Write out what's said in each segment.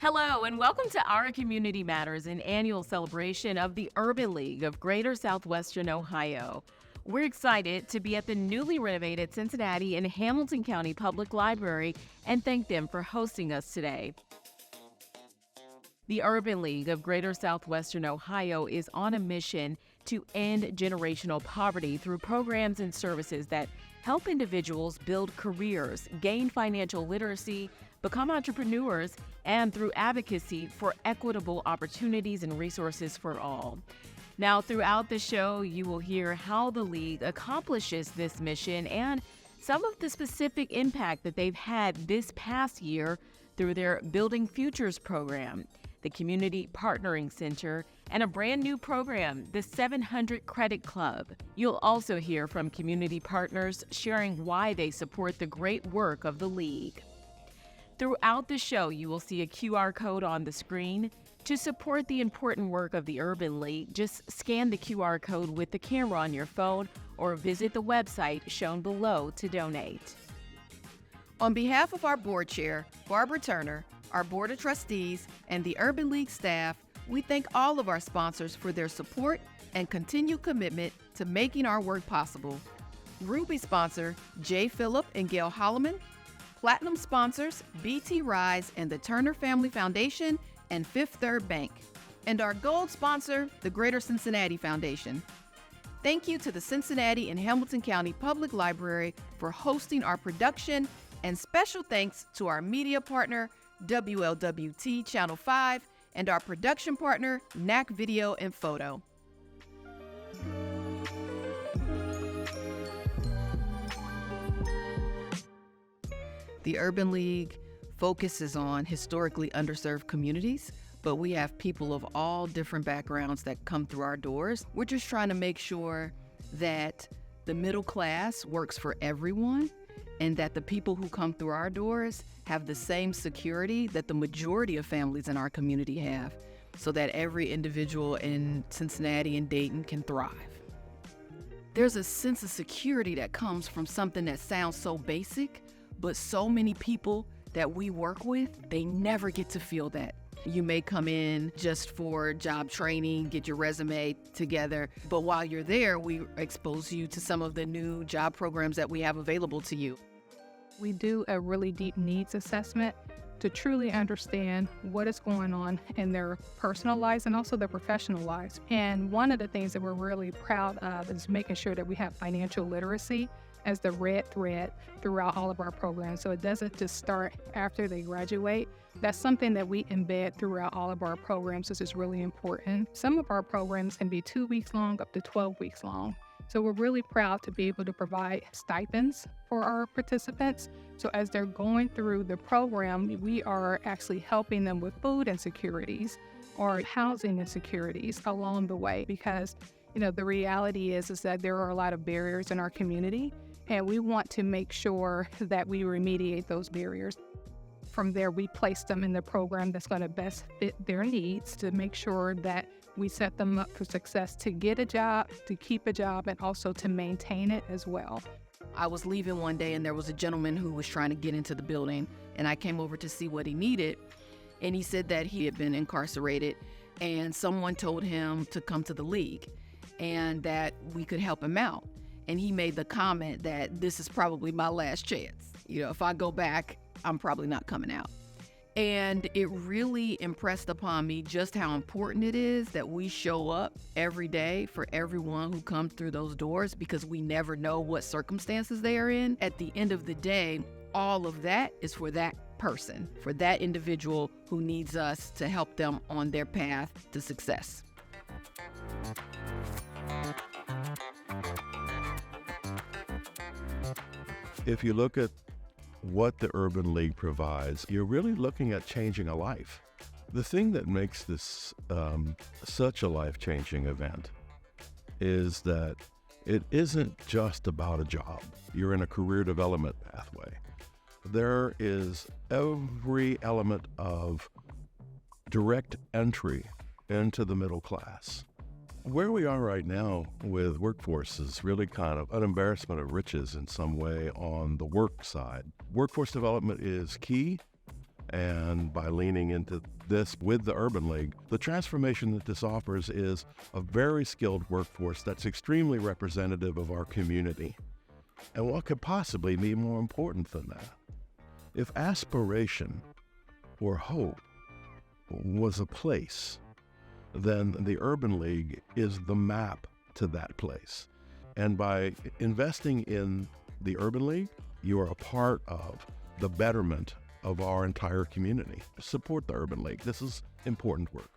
Hello, and welcome to Our Community Matters, an annual celebration of the Urban League of Greater Southwestern Ohio. We're excited to be at the newly renovated Cincinnati and Hamilton County Public Library and thank them for hosting us today. The Urban League of Greater Southwestern Ohio is on a mission to end generational poverty through programs and services that help individuals build careers, gain financial literacy, become entrepreneurs, and through advocacy for equitable opportunities and resources for all. Now, throughout the show, you will hear how the League accomplishes this mission and some of the specific impact that they've had this past year through their Building Futures program, the Community Partnering Center, and a brand new program, the 700 Credit Club. You'll also hear from community partners sharing why they support the great work of the League. Throughout the show, you will see a QR code on the screen. To support the important work of the Urban League, just scan the QR code with the camera on your phone or visit the website shown below to donate. On behalf of our board chair, Barbara Turner, our board of trustees, and the Urban League staff, we thank all of our sponsors for their support and continued commitment to making our work possible. Ruby sponsor Jay Phillip and Gail Holloman, Platinum sponsors BT Rise and the Turner Family Foundation and Fifth Third Bank, and our gold sponsor, the Greater Cincinnati Foundation. Thank you to the Cincinnati and Hamilton County Public Library for hosting our production, and special thanks to our media partner, WLWT Channel 5, and our production partner, NAC Video and Photo. The Urban League focuses on historically underserved communities, but we have people of all different backgrounds that come through our doors. We're just trying to make sure that the middle class works for everyone and that the people who come through our doors have the same security that the majority of families in our community have, so that every individual in Cincinnati and Dayton can thrive. There's a sense of security that comes from something that sounds so basic, but so many people that we work with, they never get to feel that. You may come in just for job training, get your resume together, but while you're there, we expose you to some of the new job programs that we have available to you. We do a really deep needs assessment to truly understand what is going on in their personal lives and also their professional lives. And one of the things that we're really proud of is making sure that we have financial literacy as the red thread throughout all of our programs. So it doesn't just start after they graduate. That's something that we embed throughout all of our programs. This is really important. Some of our programs can be 2 weeks long, up to 12 weeks long. So we're really proud to be able to provide stipends for our participants. So as they're going through the program, we are actually helping them with food insecurities or housing insecurities along the way, because the reality is that there are a lot of barriers in our community, and we want to make sure that we remediate those barriers. From there, we place them in the program that's going to best fit their needs to make sure that we set them up for success to get a job, to keep a job, and also to maintain it as well. I was leaving one day and there was a gentleman who was trying to get into the building, and I came over to see what he needed, and he said that he had been incarcerated and someone told him to come to the League and that we could help him out. And he made the comment that this is probably my last chance. If I go back, I'm probably not coming out. And it really impressed upon me just how important it is that we show up every day for everyone who comes through those doors, because we never know what circumstances they are in. At the end of the day, all of that is for that person, for that individual who needs us to help them on their path to success. If you look at what the Urban League provides, you're really looking at changing a life. The thing that makes this such a life-changing event is that it isn't just about a job. You're in a career development pathway. There is every element of direct entry into the middle class. Where we are right now with workforce is really kind of an embarrassment of riches in some way on the work side. Workforce development is key, And by leaning into this with the Urban League, the transformation that this offers is a very skilled workforce that's extremely representative of our community. And what could possibly be more important than that? If aspiration or hope was a place, then the Urban League is the map to that place. And by investing in the Urban League, you are a part of the betterment of our entire community. Support the Urban League. This is important work.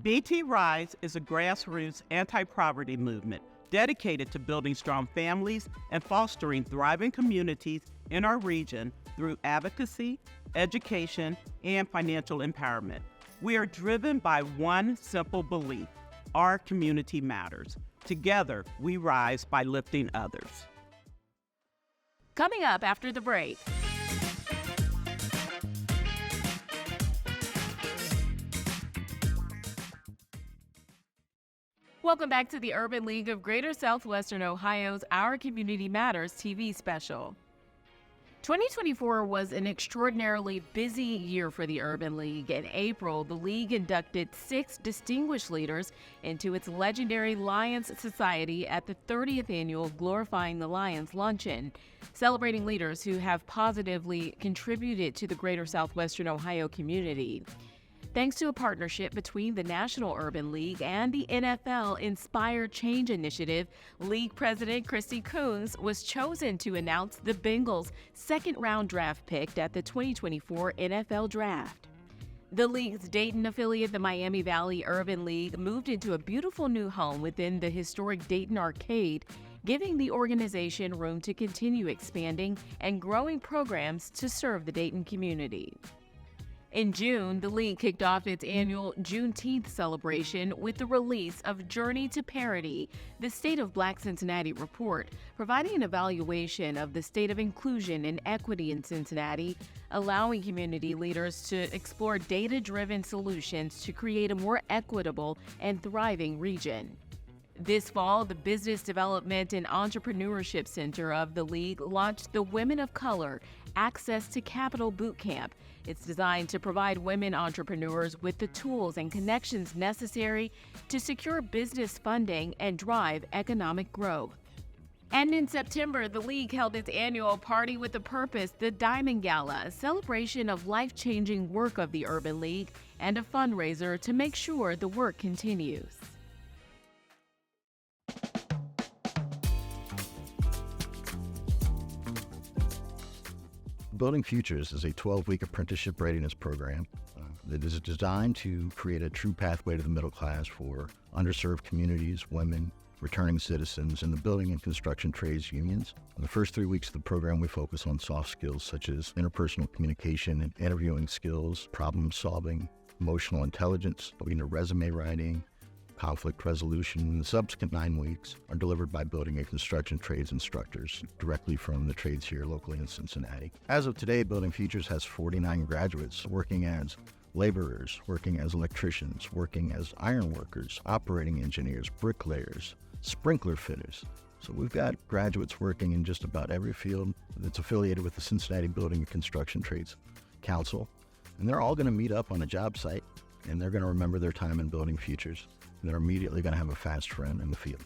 BT Rise is a grassroots anti-poverty movement dedicated to building strong families and fostering thriving communities in our region through advocacy, education, and financial empowerment. We are driven by one simple belief: our community matters. Together, we rise by lifting others. Coming up after the break. Welcome back to the Urban League of Greater Southwestern Ohio's Our Community Matters TV special. 2024 was an extraordinarily busy year for the Urban League. In April, the league inducted 6 distinguished leaders into its legendary Lions Society at the 30th annual Glorifying the Lions Luncheon, celebrating leaders who have positively contributed to the Greater Southwestern Ohio community. Thanks to a partnership between the National Urban League and the NFL Inspire Change Initiative, League President Christy Coons was chosen to announce the Bengals' second-round draft pick at the 2024 NFL Draft. The league's Dayton affiliate, the Miami Valley Urban League, moved into a beautiful new home within the historic Dayton Arcade, giving the organization room to continue expanding and growing programs to serve the Dayton community. In June, the league kicked off its annual Juneteenth celebration with the release of Journey to Parity, the State of Black Cincinnati report, providing an evaluation of the state of inclusion and equity in Cincinnati, allowing community leaders to explore data-driven solutions to create a more equitable and thriving region. This fall, the Business Development and Entrepreneurship Center of the league launched the Women of Color Access to Capital Boot Camp. It's designed to provide women entrepreneurs with the tools and connections necessary to secure business funding and drive economic growth. And in September, the league held its annual Party with a Purpose, the Diamond Gala, a celebration of life-changing work of the Urban League and a fundraiser to make sure the work continues. Building Futures is a 12-week apprenticeship readiness program that is designed to create a true pathway to the middle class for underserved communities, women, returning citizens, and the building and construction trades unions. In the first 3 weeks of the program, we focus on soft skills such as interpersonal communication and interviewing skills, problem solving, emotional intelligence, looking at resume writing, conflict resolution. The subsequent 9 weeks are delivered by building and construction trades instructors directly from the trades here locally in Cincinnati. As of today, Building Futures has 49 graduates working as laborers, working as electricians, working as iron workers, operating engineers, bricklayers, sprinkler fitters. So we've got graduates working in just about every field that's affiliated with the Cincinnati Building and Construction Trades Council. And they're all going to meet up on a job site, and they're going to remember their time in Building Futures. They're immediately going to have a fast friend in the field.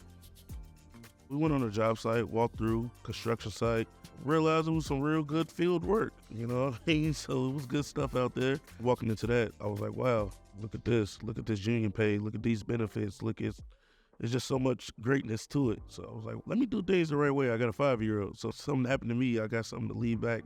We went on a job site, walked through construction site, realized it was some real good field work, you know what I mean? So it was good stuff out there. Walking into that, I was like, wow, look at this union pay, look at these benefits, there's just so much greatness to it. So I was like, let me do things the right way. I got a 5-year-old, so if something happened to me, I got something to leave back,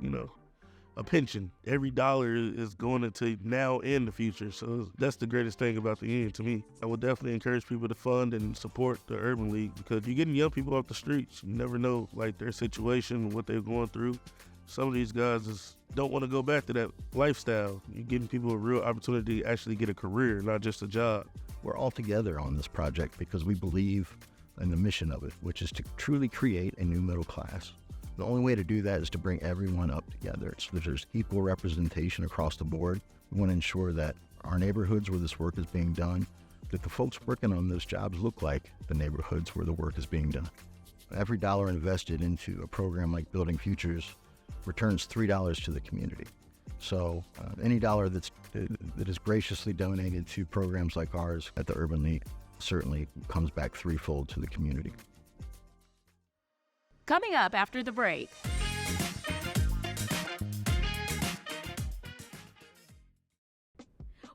a pension. Every dollar is going into now and the future. So that's the greatest thing about the union to me. I would definitely encourage people to fund and support the Urban League because you're getting young people off the streets. You never know their situation, what they're going through. Some of these guys just don't want to go back to that lifestyle. You're getting people a real opportunity to actually get a career, not just a job. We're all together on this project because we believe in the mission of it, which is to truly create a new middle class. The only way to do that is to bring everyone up together so that there's equal representation across the board. We want to ensure that our neighborhoods where this work is being done, that the folks working on those jobs look like the neighborhoods where the work is being done. Every dollar invested into a program like Building Futures returns $3 to the community. So any dollar that is graciously donated to programs like ours at the Urban League certainly comes back threefold to the community. Coming up after the break.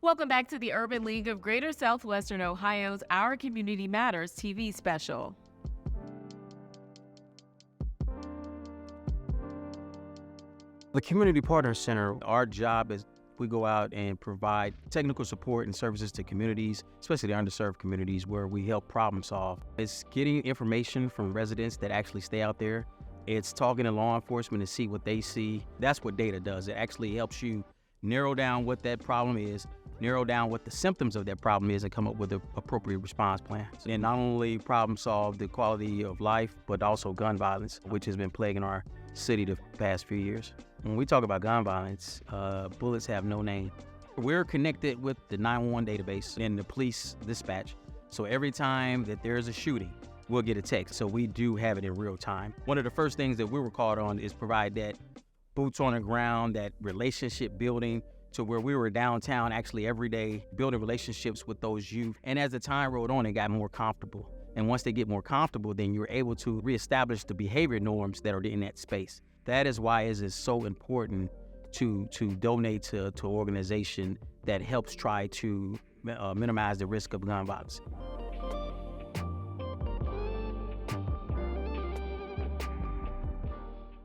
Welcome back to the Urban League of Greater Southwestern Ohio's Our Community Matters TV special. The Community Partner Center, our job is we go out and provide technical support and services to communities, especially the underserved communities, where we help problem solve. It's getting information from residents that actually stay out there. It's talking to law enforcement to see what they see. That's what data does. It actually helps you narrow down what that problem is, narrow down what the symptoms of that problem is, and come up with an appropriate response plan. And not only problem solve the quality of life, but also gun violence, which has been plaguing our city the past few years. When we talk about gun violence, bullets have no name. We're connected with the 911 database and the police dispatch. So every time that there's a shooting, we'll get a text. So we do have it in real time. One of the first things that we were called on is provide that boots on the ground, that relationship building, to where we were downtown actually every day building relationships with those youth. And as the time rolled on, it got more comfortable. And once they get more comfortable, then you're able to reestablish the behavior norms that are in that space. That is why it is so important to donate to an organization that helps try to minimize the risk of gun violence.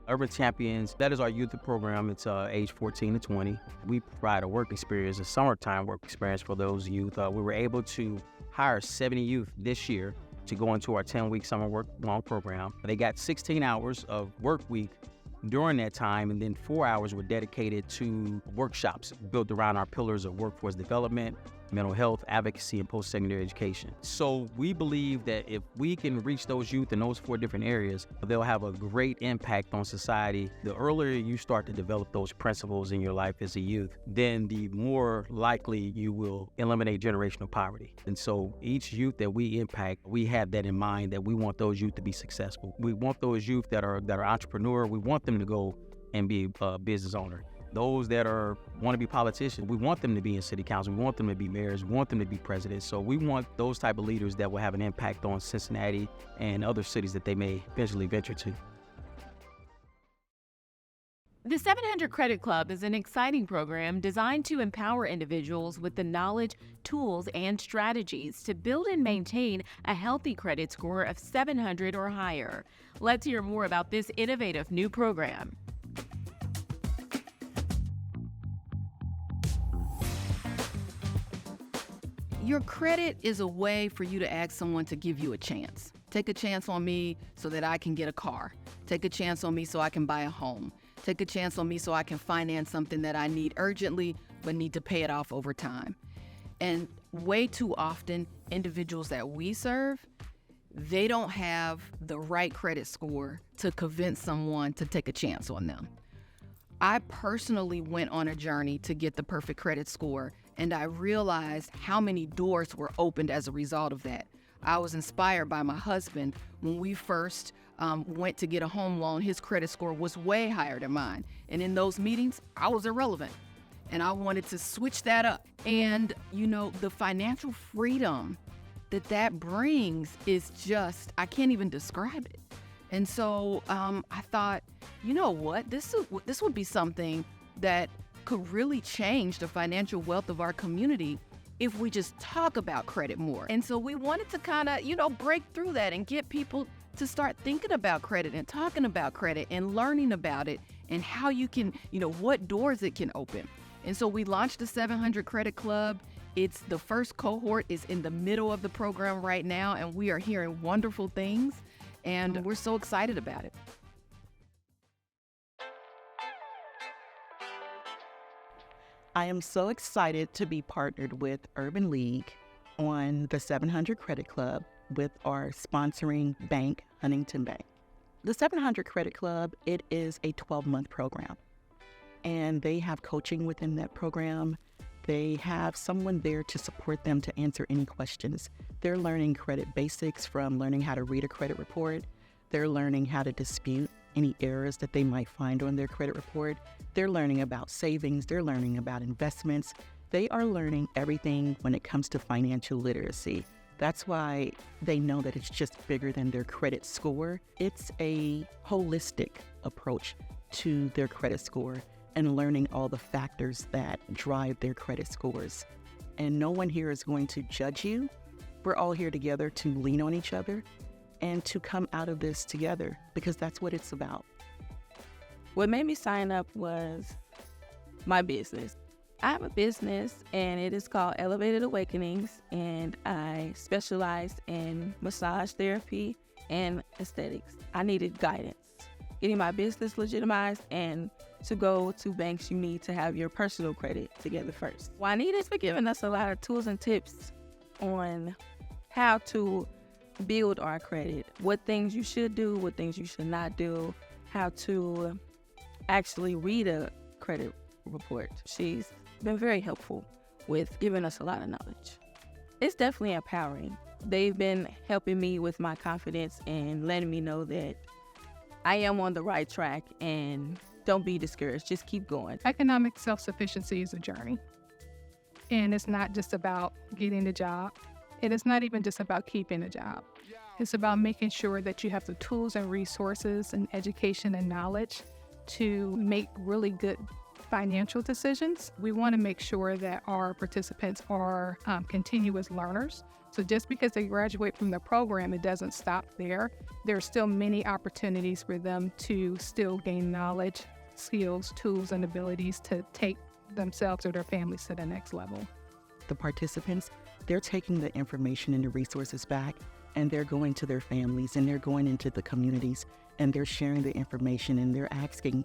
Urban Champions, that is our youth program. It's age 14 to 20. We provide a work experience, a summertime work experience for those youth. We were able to hire 70 youth this year to go into our 10-week summer work long program. They got 16 hours of work week during that time, and then 4 hours were dedicated to workshops built around our pillars of workforce development, mental health, advocacy, and post-secondary education. So we believe that if we can reach those youth in those 4 different areas, they'll have a great impact on society. The earlier you start to develop those principles in your life as a youth, then the more likely you will eliminate generational poverty. And so each youth that we impact, we have that in mind, that we want those youth to be successful. We want those youth that are entrepreneur. We want them to go and be a business owner. Those that want to be politicians, we want them to be in city council, we want them to be mayors, we want them to be presidents. So we want those type of leaders that will have an impact on Cincinnati and other cities that they may eventually venture to. The 700 Credit Club is an exciting program designed to empower individuals with the knowledge, tools, and strategies to build and maintain a healthy credit score of 700 or higher. Let's hear more about this innovative new program. Your credit is a way for you to ask someone to give you a chance. Take a chance on me so that I can get a car. Take a chance on me so I can buy a home. Take a chance on me so I can finance something that I need urgently but need to pay it off over time. And way too often, individuals that we serve, they don't have the right credit score to convince someone to take a chance on them. I personally went on a journey to get the perfect credit score, and I realized how many doors were opened as a result of that. I was inspired by my husband. When we first went to get a home loan, his credit score was way higher than mine. And in those meetings, I was irrelevant. And I wanted to switch that up. And, the financial freedom that brings is just, I can't even describe it. And so I thought, you know what, this would be something that could really change the financial wealth of our community if we just talk about credit more. And so we wanted to kind of, break through that and get people to start thinking about credit and talking about credit and learning about it and how you can, what doors it can open. And so we launched the 700 Credit Club. It's the first cohort is in the middle of the program right now, and we are hearing wonderful things, and we're so excited about it. I am so excited to be partnered with Urban League on the 700 Credit Club with our sponsoring bank, Huntington Bank. The 700 Credit Club, it is a 12-month program, and they have coaching within that program. They have someone there to support them to answer any questions. They're learning credit basics, from learning how to read a credit report. They're learning how to dispute any errors that they might find on their credit report. They're learning about savings, they're learning about investments. They are learning everything when it comes to financial literacy. That's why they know that it's just bigger than their credit score. It's a holistic approach to their credit score and learning all the factors that drive their credit scores. And no one here is going to judge you. We're all here together to lean on each other and to come out of this together, because that's what it's about. What made me sign up was my business. I have a business and it is called Elevated Awakenings, and I specialize in massage therapy and aesthetics. I needed guidance, getting my business legitimized, and to go to banks, you need to have your personal credit together first. Juanita has been giving us a lot of tools and tips on how to build our credit, what things you should do, what things you should not do, how to actually read a credit report. She's been very helpful with giving us a lot of knowledge. It's definitely empowering. They've been helping me with my confidence and letting me know that I am on the right track, and don't be discouraged. Just keep going. Economic self-sufficiency is a journey. And it's not just about getting a job. It is not even just about keeping a job. It's about making sure that you have the tools and resources and education and knowledge to make really good financial decisions. We want to make sure that our participants are continuous learners. So just because they graduate from the program, it doesn't stop there. There are still many opportunities for them to still gain knowledge, skills, tools, and abilities to take themselves or their families to the next level. The participants, they're taking the information and the resources back, and they're going to their families, and they're going into the communities, and they're sharing the information, and they're asking,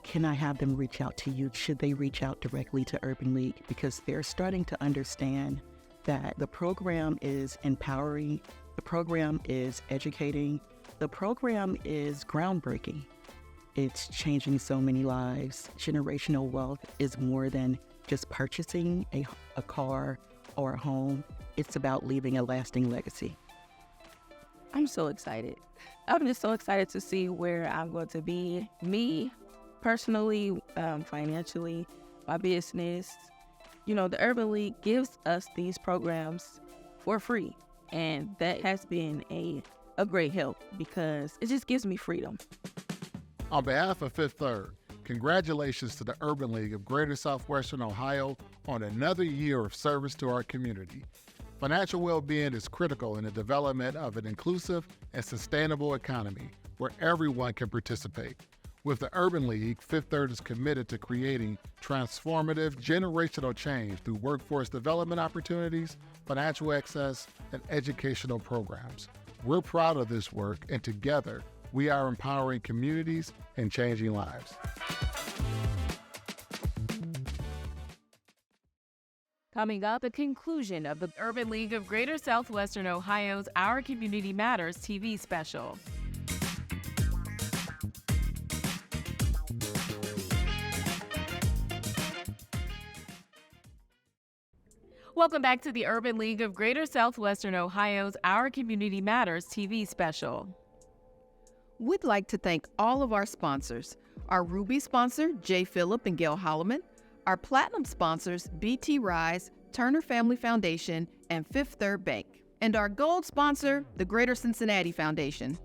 can I have them reach out to you? Should they reach out directly to Urban League? Because they're starting to understand that the program is empowering, the program is educating, the program is groundbreaking. It's changing so many lives. Generational wealth is more than just purchasing a car or a home. It's about leaving a lasting legacy. I'm so excited. I'm just so excited to see where I'm going to be. Me, personally, financially, my business. You know, the Urban League gives us these programs for free. And that has been a great help because it just gives me freedom. On behalf of Fifth Third, congratulations to the Urban League of Greater Southwestern Ohio on another year of service to our community. Financial well-being is critical in the development of an inclusive and sustainable economy where everyone can participate. With the Urban League, Fifth Third is committed to creating transformative generational change through workforce development opportunities, financial access, and educational programs. We're proud of this work, and together, we are empowering communities and changing lives. Coming up, the conclusion of the Urban League of Greater Southwestern Ohio's Our Community Matters TV special. Welcome back to the Urban League of Greater Southwestern Ohio's Our Community Matters TV special. We'd like to thank all of our sponsors. Our Ruby sponsor, J. Phillip and Gail Holloman. Our Platinum sponsors, BT Rise, Turner Family Foundation, and Fifth Third Bank. And our Gold sponsor, the Greater Cincinnati Foundation.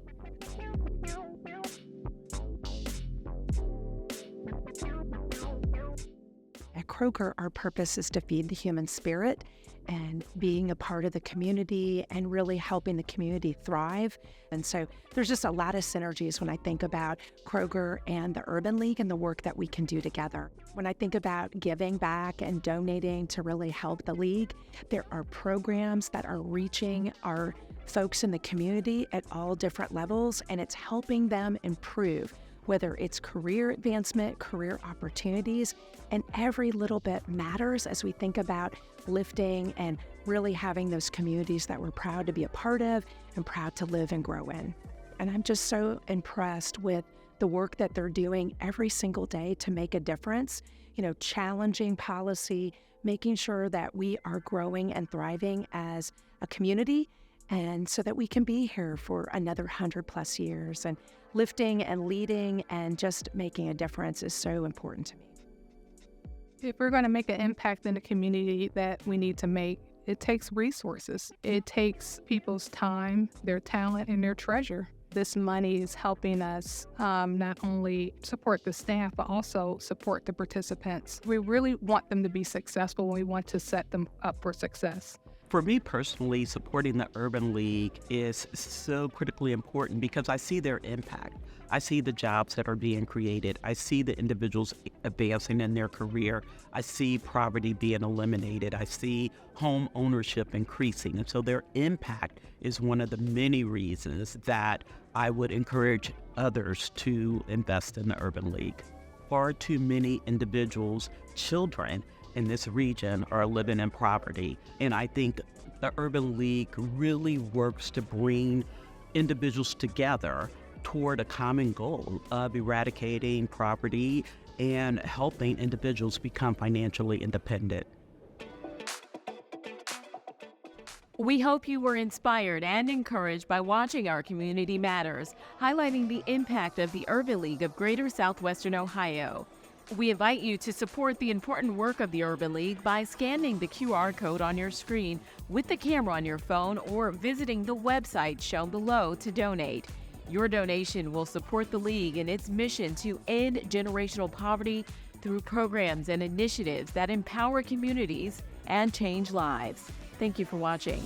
At Kroger, our purpose is to feed the human spirit and being a part of the community and really helping the community thrive. And so there's just a lot of synergies when I think about Kroger and the Urban League and the work that we can do together. When I think about giving back and donating to really help the league, there are programs that are reaching our folks in the community at all different levels, and it's helping them improve, whether it's career advancement, career opportunities, and every little bit matters as we think about lifting and really having those communities that we're proud to be a part of and proud to live and grow in. And I'm just so impressed with the work that they're doing every single day to make a difference, challenging policy, making sure that we are growing and thriving as a community, and so that we can be here for another 100+ years. And lifting and leading and just making a difference is so important to me. If we're going to make an impact in the community that we need to make, it takes resources. It takes people's time, their talent, and their treasure. This money is helping us not only support the staff, but also support the participants. We really want them to be successful, and we want to set them up for success. For me personally, supporting the Urban League is so critically important because I see their impact. I see the jobs that are being created. I see the individuals advancing in their career. I see poverty being eliminated. I see home ownership increasing. And so their impact is one of the many reasons that I would encourage others to invest in the Urban League. Far too many individuals, children in this region, are living in poverty. And I think the Urban League really works to bring individuals together toward a common goal of eradicating poverty and helping individuals become financially independent. We hope you were inspired and encouraged by watching our Community Matters, highlighting the impact of the Urban League of Greater Southwestern Ohio. We invite you to support the important work of the Urban League by scanning the QR code on your screen with the camera on your phone or visiting the website shown below to donate. Your donation will support the League in its mission to end generational poverty through programs and initiatives that empower communities and change lives. Thank you for watching.